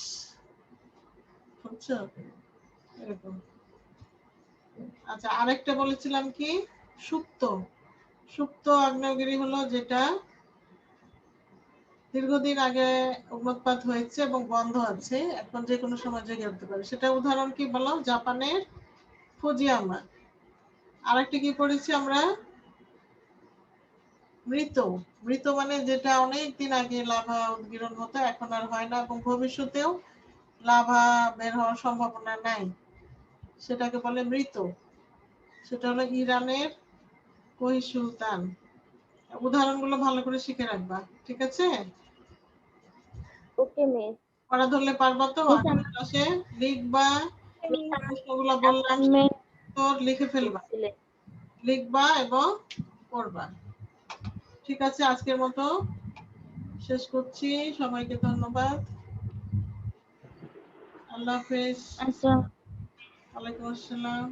বুঝছো? এরকম। আচ্ছা আরেকটা বলেছিলাম কি, সুপ্ত আগ্নেয়গিরি হলো যেটা দীর্ঘদিন আগে অগ্নুৎপাত হয়েছে এবং বন্ধ আছে, এখন যে কোনো সময় জেগে উঠতে পারে। সেটা উদাহরণ কি বলো, জাপানের ফুজিয়ামা। আরেকটা কি পড়েছি আমরা, মৃত মানে যেটা অনেক দিন আগে লাভা উদ্গীরণ হতো, এখন আর হয় না এবং ভবিষ্যতেও লাভা বের হওয়ার সম্ভাবনা নাই, সেটাকে বলে মৃত। সেটা হলো ইরানের কোহি সুলতান। উদাহরণগুলো ভালো করে শিখে রাখবা, ঠিক আছে? ওকে মিস। পড়া ধরলে পারবা তো? মিস আগামী ক্লাসে লিখবা, প্রশ্নগুলো বললাম অ্যাসাইনমেন্ট তো লিখে ফেলবা, দিচ্ছিলেন। লিখবা এবং পড়বা। ঠিক আছে, আজকের মতো শেষ করছি। সবাইকে ধন্যবাদ। আল্লাহ হাফেজ। আচ্ছা। ওয়ালাইকুম আসসালাম।